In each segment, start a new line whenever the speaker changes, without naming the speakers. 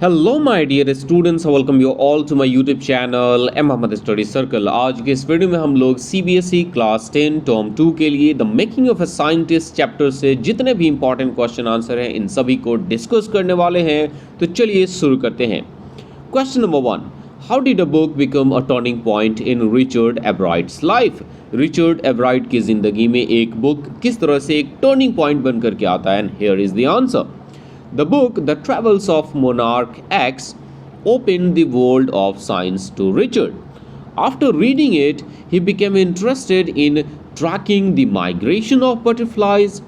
Hello my dear students, welcome you all to my YouTube channel M Mohammad study circle. आज के इस video में हम लोग सीबीएसई क्लास 10 टर्म 2 के लिए the making of a scientist chapter से जितने भी इंपॉर्टेंट क्वेश्चन आंसर हैं इन सभी को डिस्कस करने वाले हैं। तो चलिए शुरू करते हैं। Question number 1, how did a book become a turning point in Richard Ebright's life? Richard Ebright की जिंदगी में एक बुक किस तरह से एक टर्निंग पॉइंट बन करके आता है? And here is the answer. The book, The Travels of Monarch X, opened the world of science to Richard. After reading it, he became interested in tracking the migration of butterflies.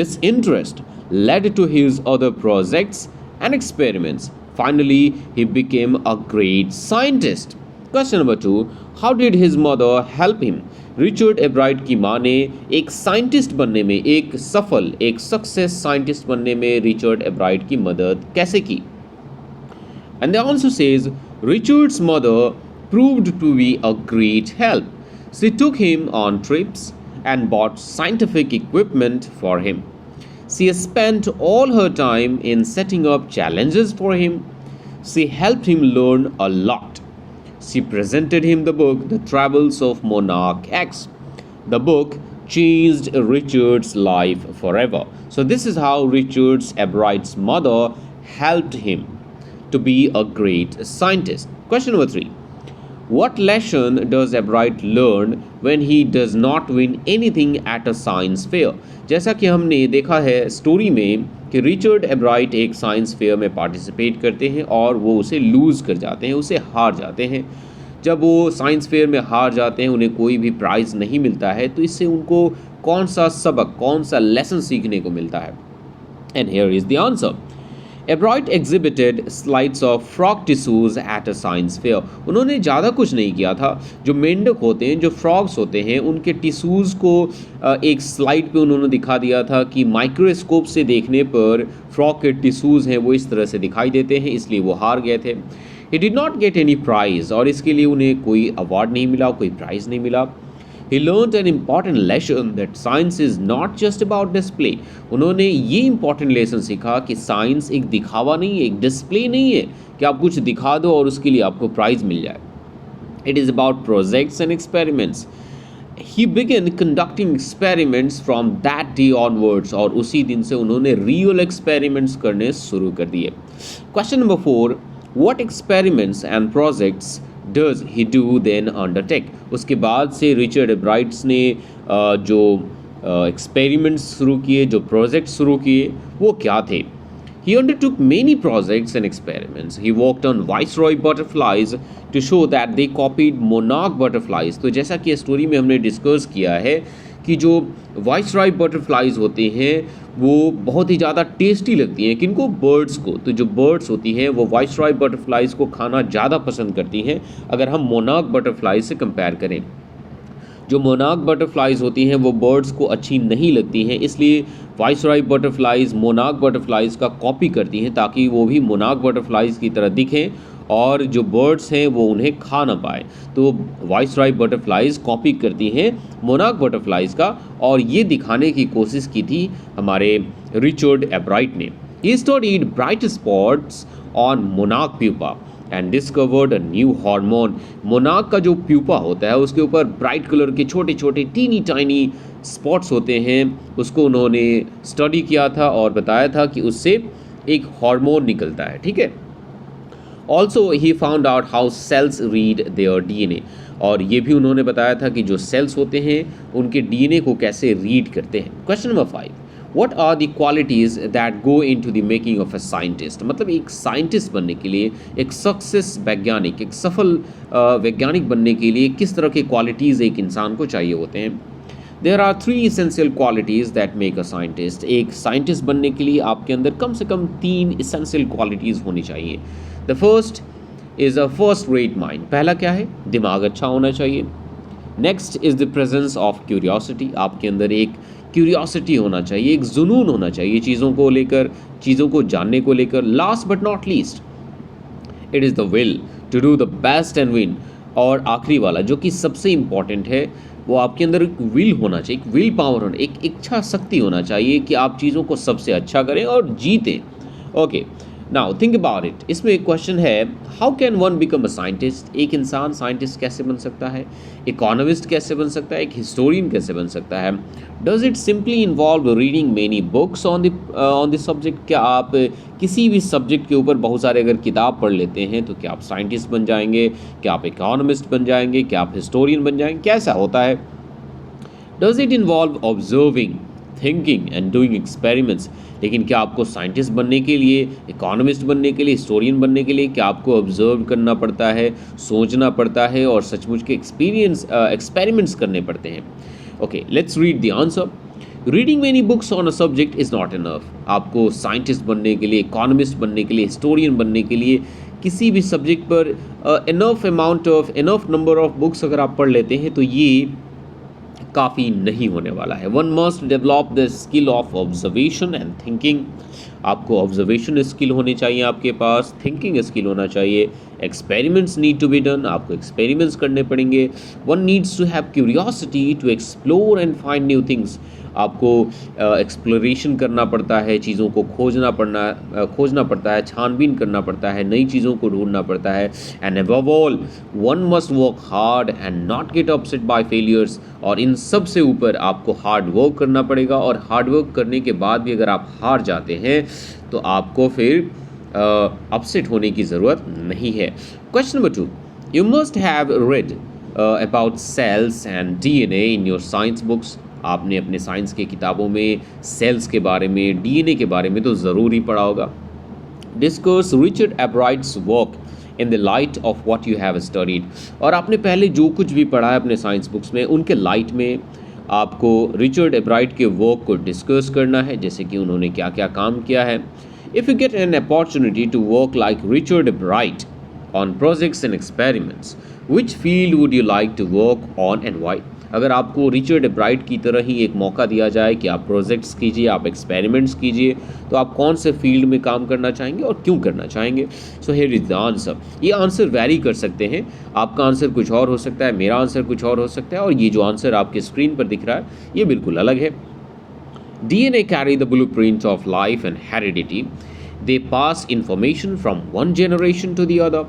This interest led to his other projects and experiments. Finally, he became a great scientist. Question number 2, how did his mother help him? Richard Ebright की माँ ने एक scientist बनने में, एक success scientist बनने में Richard Ebright की मदद कैसे की? And the answer says Richard's mother proved to be a great help. She took him on trips and bought scientific equipment for him. She spent all her time in setting up challenges for him. She helped him learn a lot. She presented him the book, The Travels of Monarch X. The book changed Richard's life forever. So this is how Richard Evaright's mother helped him to be a great scientist. Question number 3. What lesson does Everett learn when he does not win anything at a science fair? जैसा कि हमने देखा है story में कि Richard एवराइट एक science fair में participate करते हैं और वो उसे लूज़ कर जाते हैं, उसे हार जाते हैं. जब वो साइंस फेयर में हार जाते हैं, उन्हें कोई भी प्राइज़ नहीं मिलता है, तो इससे उनको कौन सा सबक, कौन सा लेसन सीखने को मिलता है? And here is the answer. Everett exhibited slides of frog tissues at a science fair. उन्होंने ज़्यादा कुछ नहीं किया था. जो मेंढक होते हैं, जो फ्रॉग्स होते हैं, उनके टिश्यूज़ को एक स्लाइड पे उन्होंने दिखा दिया था कि माइक्रोस्कोप से देखने पर फ्रॉग के टिश्यूज़ हैं वो इस तरह से दिखाई देते हैं, इसलिए वो हार गए थे. He did not get any prize, और इसके लिए उन्हें कोई अवार्ड नहीं मिला, कोई प्राइज़ नहीं मिला. He learned an important lesson that science is not just about display. उन्होंने ये important lesson सीखा कि साइंस एक दिखावा नहीं है, एक डिस्प्ले नहीं है कि आप कुछ दिखा दो और उसके लिए आपको प्राइज़ मिल जाए. It is about projects and experiments. He began conducting experiments from that day onwards, और उसी दिन से उन्होंने real experiments करने शुरू कर दिए. Question number 4, what experiments and projects does he do then undertake? उसके बाद से रिचर्ड एवराइट्स ने जो एक्सपेरिमेंट्स शुरू किए, जो प्रोजेक्ट्स शुरू किए, वो क्या थे? He undertook many projects and experiments. He worked on viceroy butterflies to show that they copied monarch butterflies. तो जैसा कि स्टोरी में हमने डिस्कस किया है कि जो वाइसरॉय बटरफ्लाइज होते हैं वो बहुत ही ज़्यादा टेस्टी लगती हैं. किनको? बर्ड्स को. तो जो बर्ड्स होती हैं वो वाइसरॉय बटरफ्लाइज को खाना ज़्यादा पसंद करती हैं अगर हम मोनार्क बटरफ्लाइज से कंपेयर करें. जो मोनार्क बटरफ्लाइज होती हैं वो बर्ड्स को अच्छी नहीं लगती हैं, इसलिए वाइसरॉय बटरफ्लाइज मोनार्क बटरफ्लाइज का कॉपी करती हैं ताकि वो भी मोनार्क बटरफ्लाइज की तरह दिखें और जो बर्ड्स हैं वो उन्हें खा ना पाए. तो वाइसरॉय बटरफ्लाइज कॉपी करती हैं मोनार्क बटरफ्लाइज का, और ये दिखाने की कोशिश की थी हमारे रिचर्ड एवराइट ने. He studied bright spots on monarch pupa and discovered a new hormone. Monarch का जो प्यूपा होता है उसके ऊपर ब्राइट कलर के छोटे छोटे टीनी टाइनी स्पॉट्स होते हैं, उसको उन्होंने स्टडी किया था और बताया था कि उससे एक हार्मोन निकलता है. ठीक है. Also he found out how cells read their DNA, और ये भी उन्होंने बताया था कि जो सेल्स होते हैं उनके DNA को कैसे रीड करते हैं. Question number 5, what are the qualities that go into the making of a scientist? मतलब एक साइंटिस्ट बनने के लिए, एक सक्सेस वैज्ञानिक, एक सफल वैज्ञानिक बनने के लिए किस तरह के क्वालिटीज़ एक इंसान को चाहिए होते हैं? There are 3 essential qualities that make a scientist. एक साइंटिस्ट बनने के लिए आपके अंदर कम से कम 3 essential qualities होनी चाहिए. The first is a first rate mind. पहला क्या है? दिमाग अच्छा होना चाहिए. Next is the presence of curiosity. आपके अंदर एक क्यूरियोसिटी होना चाहिए, एक जुनून होना चाहिए चीज़ों को लेकर, चीज़ों को जानने को लेकर. Last but not least, it is the will to do the best and win. और आखिरी वाला जो कि सबसे इम्पॉर्टेंट है, वो आपके अंदर एक विल होना चाहिए, एक विल पावर होना, एक इच्छा शक्ति होना चाहिए कि आप चीज़ों को सबसे अच्छा करें और जीतें. Okay, now think about it, इसमें एक क्वेश्चन है, how can one become a scientist? एक इंसान साइंटिस्ट कैसे बन सकता है, इकोनॉमिस्ट कैसे बन सकता है, एक हिस्टोरियन कैसे बन सकता है? Does it simply involve reading many books on the subject? क्या आप किसी भी सब्जेक्ट के ऊपर बहुत सारे अगर किताब पढ़ लेते हैं तो क्या आप साइंटिस्ट बन जाएंगे, क्या आप इकोनॉमिस्ट बन जाएंगे, क्या आप हिस्टोरियन बन जाएंगे? कैसा होता है? Does it involve observing, thinking and doing experiments? लेकिन क्या आपको साइंटिस्ट बनने के लिए, इकोनॉमिस्ट बनने के लिए, हिस्टोरियन बनने के लिए क्या आपको ऑब्जर्व करना पड़ता है, सोचना पड़ता है और सचमुच के एक्सपेरिमेंट्स करने पड़ते हैं? Okay, let's read the answer. Reading many books on a subject is not enough. आपको साइंटिस्ट बनने के लिए, इकोनॉमिस्ट बनने के लिए, हिस्टोरियन बनने के लिए किसी भी सब्जेक्ट पर इनफ नंबर ऑफ बुक्स अगर आप पढ़ लेते हैं तो ये काफ़ी नहीं होने वाला है। One must develop the skill of observation and thinking. आपको ऑब्जर्वेशन स्किल होनी चाहिए आपके पास, थिंकिंग स्किल होना चाहिए, experiments need to be done, आपको एक्सपेरिमेंट्स करने पड़ेंगे। One needs to have curiosity to explore and find new things. आपको एक्सप्लोरेशन करना पड़ता है, चीज़ों को खोजना पड़ता है, छानबीन करना पड़ता है, नई चीज़ों को ढूंढना पड़ता है। And above all one must work hard and not get upset by failures. और इन सब से ऊपर आपको हार्ड वर्क करना पड़ेगा, और हार्ड वर्क करने के बाद भी अगर आप हार जाते हैं तो आपको फिर अपसेट होने की ज़रूरत नहीं है। Question number 2, you must have read about cells and DNA in your science books. आपने अपने साइंस के किताबों में सेल्स के बारे में, डीएनए के बारे में तो ज़रूर ही पढ़ा होगा। Discuss Richard Ebright's work in the light of what you have studied. और आपने पहले जो कुछ भी पढ़ा है अपने साइंस बुक्स में, उनके लाइट में आपको रिचर्ड एब्राइट के वर्क को डिस्कस करना है, जैसे कि उन्होंने क्या क्या काम किया है। If you get an opportunity to work like Richard Ebright on projects and experiments, which field would you like to work on and why? अगर आपको रिचर्ड एब्राइट की तरह ही एक मौका दिया जाए कि आप प्रोजेक्ट्स कीजिए, आप एक्सपेरिमेंट्स कीजिए, तो आप कौन से फील्ड में काम करना चाहेंगे और क्यों करना चाहेंगे? So here is the answer. ये आंसर वैरी कर सकते हैं, आपका आंसर कुछ और हो सकता है, मेरा आंसर कुछ और हो सकता है, और ये जो आंसर आपके स्क्रीन पर दिख रहा है ये बिल्कुल अलग है। DNA carry the blueprint of life and heredity. They pass information from one generation to the other.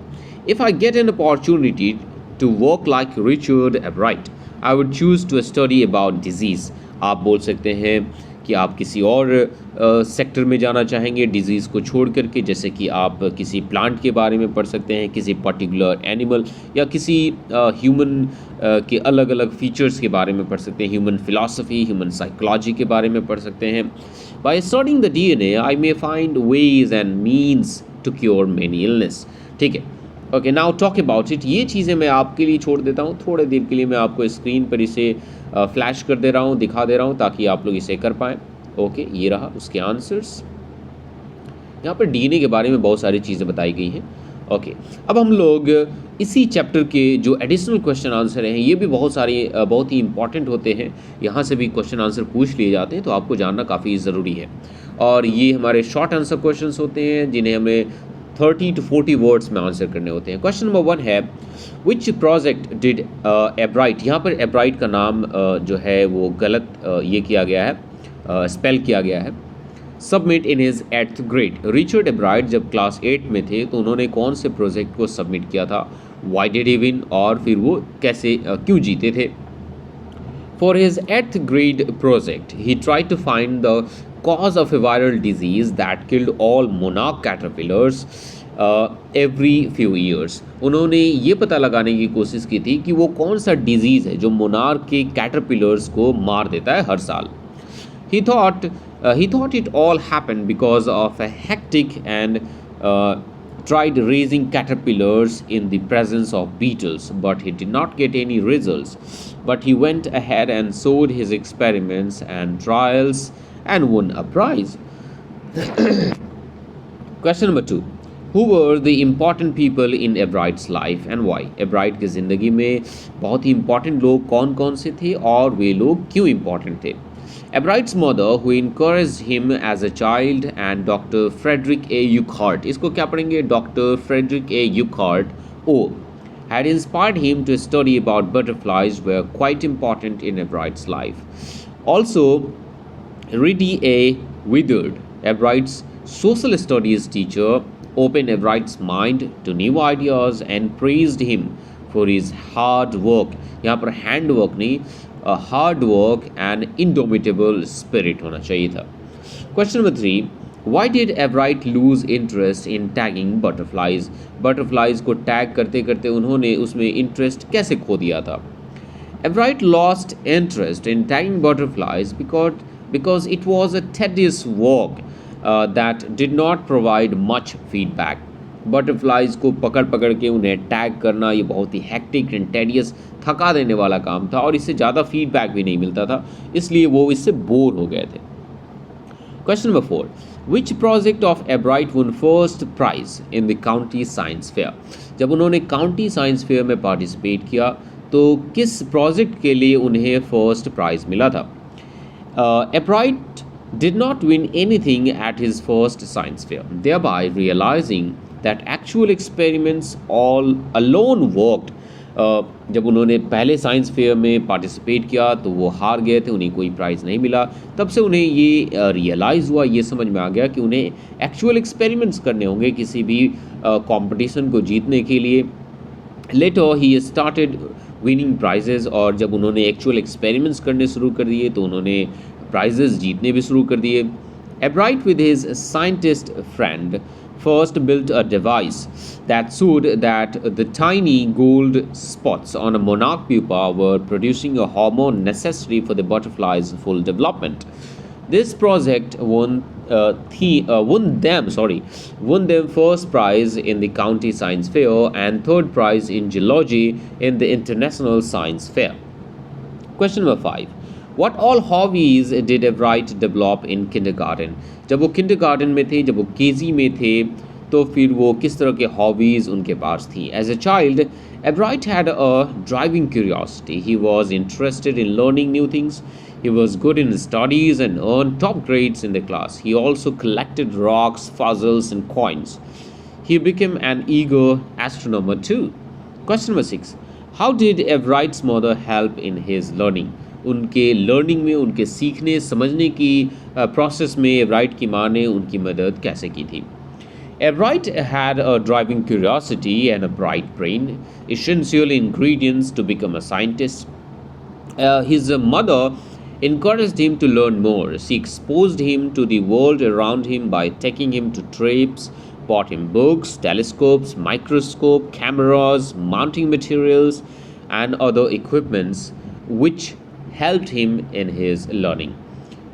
If I get an opportunity to work like Richard Ebright, I would choose to study about disease. आप बोल सकते हैं कि आप किसी और sector में जाना चाहेंगे डिज़ीज़ को छोड़ करके, जैसे कि आप किसी प्लांट के बारे में पढ़ सकते हैं, किसी पर्टिकुलर एनिमल या किसी ह्यूमन के अलग अलग फीचर्स के बारे में पढ़ सकते हैं, ह्यूमन फिलॉसफी, ह्यूमन साइकोलॉजी के बारे में पढ़ सकते हैं। By studying the DNA I may find ways and means to cure many illness. ठीक है, okay, now talk about it. ये चीज़ें मैं आपके लिए छोड़ देता हूँ, थोड़े देर के लिए मैं आपको स्क्रीन पर इसे फ्लैश कर दे रहा हूँ, दिखा दे रहा हूँ, ताकि आप लोग इसे कर पाएँ। ओके, ये रहा उसके आंसर्स। यहाँ पर DNA के बारे में बहुत सारी चीज़ें बताई गई हैं। ओके, अब हम लोग इसी चैप्टर के जो एडिशनल क्वेश्चन आंसर हैं, ये भी बहुत ही इंपॉर्टेंट होते हैं, यहाँ से भी क्वेश्चन आंसर पूछ लिए जाते हैं, तो आपको जानना काफ़ी ज़रूरी है। और ये हमारे शॉर्ट आंसर क्वेश्चंस होते हैं, जिन्हें हमें 30 to 40 वर्ड्स में आंसर करने होते हैं। क्वेश्चन नंबर 1 है, विच प्रोजेक्ट डिड एब्राइट? यहाँ पर एब्राइट का नाम जो है वो गलत ये किया गया है, स्पेल किया गया है। Submit in his 8th grade. Richard एब्राइट जब क्लास 8 में थे तो उन्होंने कौन से प्रोजेक्ट को सबमिट किया था? Why did he win? और फिर वो कैसे क्यों जीते थे? For his 8th grade project, he tried to find the cause of a viral disease that killed all monarch caterpillars every few years. उन्होंने ये पता लगाने की कोशिश की थी कि वो कौन सा डिजीज़ है जो मोनार्क के कैटरपिलर्स को मार देता है हर साल। He thought it all happened because of a hectic and tried raising caterpillars in the presence of beetles, but he did not get any results. But he went ahead and sowed his experiments and trials and won a prize. Question number 2. Who were the important people in Ebright's life and why? एब्राइट की ज़िंदगी में बहुत ही important लोग कौन कौन से थे और वे लोग क्यों इंपॉर्टेंट थे? Ebright's mother, who encouraged him as a child, and Dr. Frederick A. Urquhart, इसको क्या पढ़ेंगे? Dr. Frederick A. Urquhart, had inspired him to study about butterflies, were quite important in Ebright's life. Also, Reedy A. Withered, Ebright's social studies teacher, opened Evright's mind to new ideas and praised him for his hard work. यहाँ पर hand work नहीं, hard work and indomitable spirit होना चाहिए था. Question number 3. Why did Everett lose interest in tagging butterflies? Butterflies को tag करते करते उन्होंने उसमें इंटरेस्ट कैसे खो दिया था? Everett lost interest in tagging butterflies because it was a tedious work that did not provide much feedback. Butterflies को पकड़ पकड़ के उन्हें टैग करना ये बहुत ही हेक्टिक एंड टेडियस, थका देने वाला काम था और इससे ज़्यादा फीडबैक भी नहीं मिलता था, इसलिए वो इससे बोर हो गए थे. Question number 4. Which project of Everett won first prize in the county science fair? जब उन्होंने काउंटी साइंस फेयर में पार्टिसिपेट किया तो किस प्रोजेक्ट के लिए उन्हें फर्स्ट प्राइज मिला था? Everett did not win anything at his first science fair, thereby realizing that actual experiments all alone worked. जब उन्होंने पहले साइंस फेयर में पार्टिसिपेट किया तो वो हार गए थे, उन्हें कोई प्राइज़ नहीं मिला. तब से उन्हें ये रियलाइज़ हुआ, ये समझ में आ गया कि उन्हें एक्चुअल एक्सपेरिमेंट्स करने होंगे किसी भी कंपटीशन को जीतने के लिए. Later he started winning prizes, और जब उन्होंने एक्चुअल एक्सपेरिमेंट्स करने शुरू कर दिए तो उन्होंने प्राइजेज़ जीतने भी शुरू कर दिए. Everett with his scientist friend first built a device that showed that the tiny gold spots on a monarch pupa were producing a hormone necessary for the butterfly's full development. This project won them first prize in the county science fair and third prize in geology in the international science fair. Question number 5. What all hobbies did Everett develop in kindergarten? जब वो kindergarten में थे, जब वो KG में थे, तो फिर वो किस तरह के hobbies उनके पास थी? As a child, Everett had a driving curiosity. He was interested in learning new things. He was good in studies and earned top grades in the class. He also collected rocks, fossils, and coins. He became an eager astronomer too. Question number 6. How did Everett's mother help in his learning? उनके learning में, उनके सीखने समझने की process में एवराइट की माँ ने उनकी मदद कैसे की थी? Everett had a driving curiosity and a bright brain, essential ingredients to become a scientist. His mother encouraged him to learn more. She exposed him to the world around him by taking him to trips, bought him books, telescopes, microscope, cameras, mounting materials, and other equipments which helped him in his learning.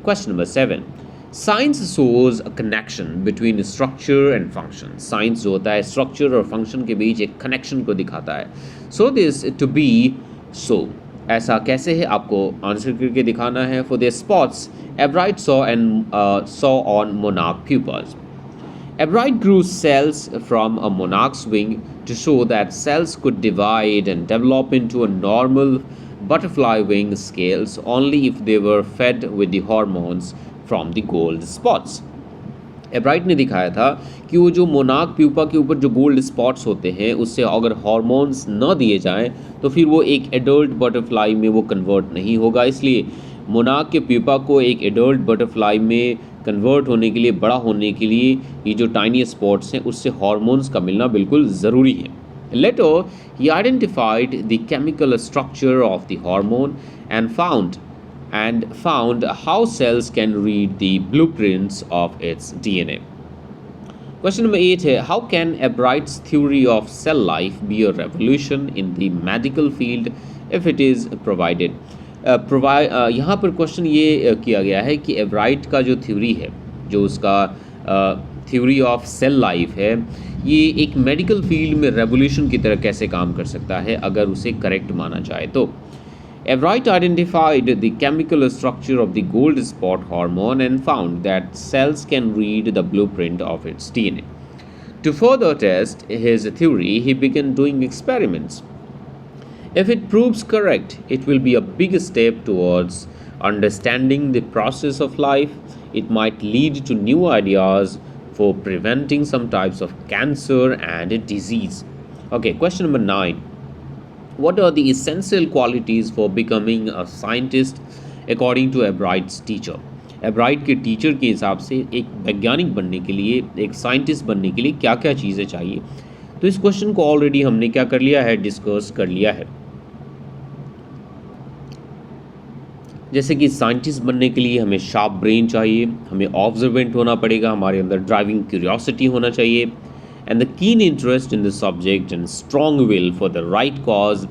Question number 7. Science shows a connection between structure and function. Science जो होता है structure और function के बीच एक connection को दिखाता है. So this to be so. ऐसा कैसे है आपको आंसर करके दिखाना है. For their spots, Everett saw on monarch pupas. Everett grew cells from a monarch's wing to show that cells could divide and develop into a normal butterfly wing scales only if they were fed with the hormones from the gold spots. एब्राइट ने दिखाया था कि वो जो monarch pupa के ऊपर जो gold spots होते हैं उससे अगर हार्मोन्स न दिए जाएं तो फिर वो एक एडल्ट बटरफ्लाई में वो कन्वर्ट नहीं होगा. इसलिए मोनार्क के प्यूपा को एक एडल्ट बटरफ्लाई में कन्वर्ट होने के लिए, बड़ा होने के लिए ये जो टाइनी स्पॉट्स हैं उससे हार्मोन्स का मिलना बिल्कुल ज़रूरी है. Later, he identified the chemical structure of the hormone and found how cells can read the blueprints of its DNA. Question number 8 है, how can Everett's theory of cell life be a revolution in the medical field if it is provided? यहाँ पर question ये किया गया है कि एवराइट का जो थ्योरी है, जो उसका थ्योरी ऑफ सेल लाइफ है, ये एक मेडिकल फील्ड में रेवोल्यूशन की तरह कैसे काम कर सकता है अगर उसे करेक्ट माना जाए तो. Everett identified the chemical structure of the gold spot hormone and found that cells can read the blueprint of its DNA. To further test his theory, he began doing experiments. If it proves correct, it will be a big step towards understanding the process of life. It might lead to new ideas for preventing some types of cancer and disease. Okay, question number 9. What are the essential qualities for becoming a scientist according to Everett's teacher? एब्राइट के teacher के हिसाब से एक वैज्ञानिक बनने के लिए, एक साइंटिस्ट बनने के लिए क्या क्या चीज़ें चाहिए। तो इस क्वेश्चन को ऑलरेडी हमने क्या कर लिया है, डिस्कस कर लिया है। जैसे कि साइंटिस्ट बनने के लिए हमें शार्प ब्रेन चाहिए, हमें ऑब्जर्वेंट होना पड़ेगा, हमारे अंदर ड्राइविंग क्यूरियोसिटी होना चाहिए, and the keen interest in the subject and strong will for the right cause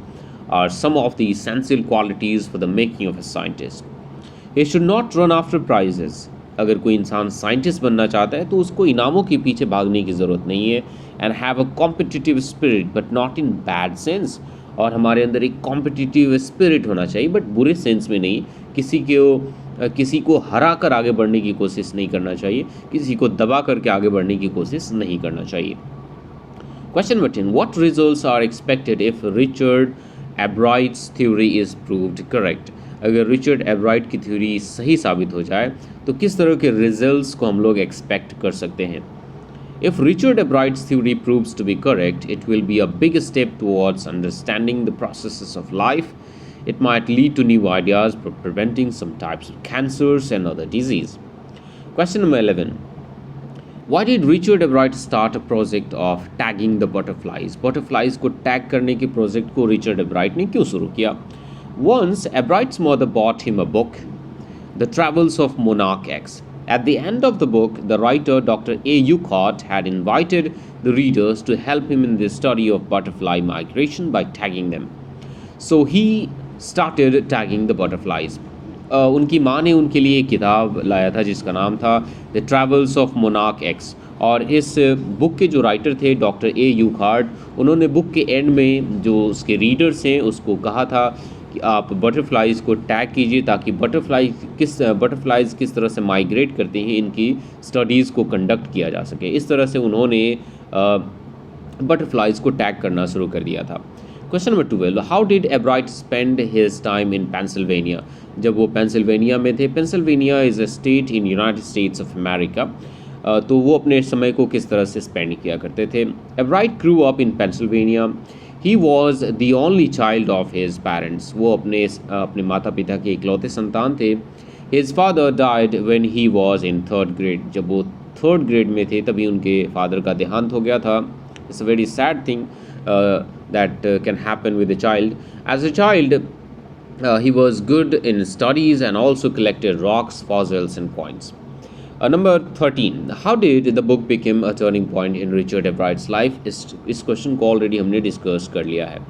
are some of the essential qualities for the making of a scientist. He should not run after prizes. अगर कोई इंसान scientist बनना चाहता है तो उसको इनामों के पीछे भागने की ज़रूरत नहीं है। And have a competitive spirit but not in bad sense. और हमारे अंदर एक कॉम्पिटिटिव स्पिरिट होना चाहिए, बट बुरे सेंस में नहीं। किसी को हरा कर आगे बढ़ने की कोशिश नहीं करना चाहिए, किसी को दबा करके आगे बढ़ने की कोशिश नहीं करना चाहिए। Question number 10, what results are expected if Richard Ebright's theory is proved correct. अगर रिचर्ड एब्राइट की थ्योरी सही साबित हो जाए तो किस तरह के रिजल्ट्स को हम लोग एक्सपेक्ट कर सकते हैं। If Richard Ebright's theory proves to be correct, it will be a big step towards understanding the processes of life. It might lead to new ideas for preventing some types of cancers and other disease. Question number 11. Why did Richard Ebright start a project of tagging the butterflies? Butterflies को tag करने के project को Richard Ebright ने क्यों शुरू किया? Once, Ebright's mother bought him a book, The Travels of Monarch X. At the end of the book, the writer Dr. A. Urquhart had invited the readers to help him in the study of butterfly migration by tagging them. So he started tagging the butterflies. उनकी माँ ने उनके लिए एक किताब लाया था जिसका नाम था the travels of monarch x. और इस बुक के जो राइटर थे डॉक्टर ए यूकहार्ट, उन्होंने बुक के एंड में जो उसके रीडर्स हैं उसको कहा था कि आप बटरफ्लाइज़ को टैग कीजिए ताकि बटरफ्लाइज़ किस तरह से माइग्रेट करते हैं, इनकी स्टडीज़ को कंडक्ट किया जा सके। इस तरह से उन्होंने बटरफ्लाइज़ को टैग करना शुरू कर दिया था। Question number 12, how did एब्राइट spend his time in Pennsylvania. जब वो पेंसिल्वेनिया में थे, Pennsylvania is a state in United states of America, तो वो अपने समय को किस तरह से स्पेंड किया करते थे। एब्राइट grew up in Pennsylvania. He was the only child of his parents. वो अपने माता पिता के इकलौते संतान थे। His father died when he was in 3rd grade. जब वो 3rd ग्रेड में थे तभी उनके फादर का देहांत हो गया था। It's a very sad thing that can happen with a child. As a child, he was good in studies and also collected rocks, fossils and coins. Number 13, how did the book become a turning point in Richard Ebright's life? इस question को already हमने discuss कर लिया है।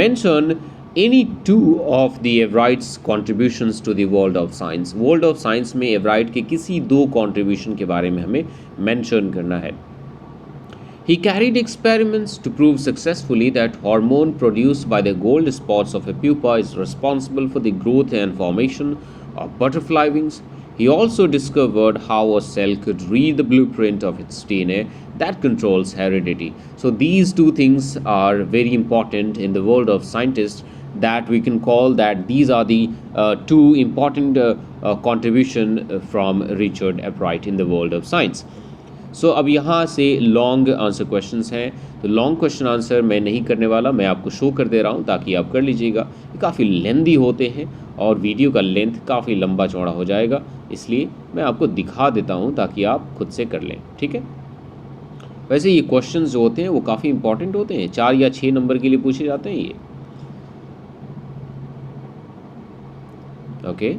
Mention any two of the Ebright's contributions to the world of science. World of science में Ebright के किसी 2 contribution के बारे में हमें mention करना है। He carried experiments to prove successfully that hormone produced by the gold spots of a pupa is responsible for the growth and formation of butterfly wings. He also discovered how a cell could read the blueprint of its DNA that controls heredity. So these 2 things are very important in the world of scientists, that we can call that these are the 2 important contribution from Richard Ebright in the world of science. सो अब यहाँ से long answer questions हैं, तो long question answer मैं नहीं करने वाला, मैं आपको शो कर दे रहा हूँ ताकि आप कर लीजिएगा। ये काफ़ी लेंदी होते हैं और वीडियो का लेंथ काफ़ी लंबा चौड़ा हो जाएगा, इसलिए मैं आपको दिखा देता हूँ ताकि आप खुद से कर लें, ठीक है। वैसे ये क्वेश्चंस जो होते हैं वो काफ़ी इंपॉर्टेंट होते हैं, 4 या 6 नंबर के लिए पूछे जाते हैं ये, ओके।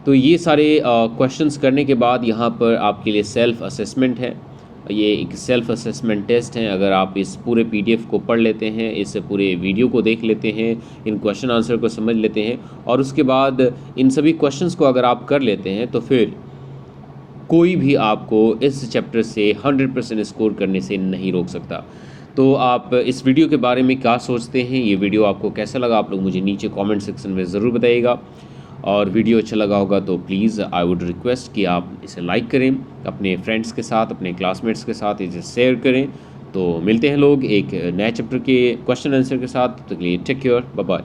तो ये सारे क्वेश्चंस करने के बाद यहाँ पर आपके लिए सेल्फ असेसमेंट है। ये एक सेल्फ असेसमेंट टेस्ट है। अगर आप इस पूरे PDF को पढ़ लेते हैं, इस पूरे वीडियो को देख लेते हैं, इन क्वेश्चन आंसर को समझ लेते हैं और उसके बाद इन सभी क्वेश्चंस को अगर आप कर लेते हैं तो फिर कोई भी आपको इस चैप्टर से 100% स्कोर करने से नहीं रोक सकता। तो आप इस वीडियो के बारे में क्या सोचते हैं, ये वीडियो आपको कैसा लगा, आप लोग मुझे नीचे कमेंट सेक्शन में ज़रूर बताइएगा। और वीडियो अच्छा लगा होगा तो प्लीज़ आई वुड रिक्वेस्ट कि आप इसे लाइक करें, अपने फ्रेंड्स के साथ, अपने क्लासमेट्स के साथ इसे शेयर करें। तो मिलते हैं लोग एक नए चैप्टर के क्वेश्चन आंसर के साथ, तो टेक केयर, बाय बाय।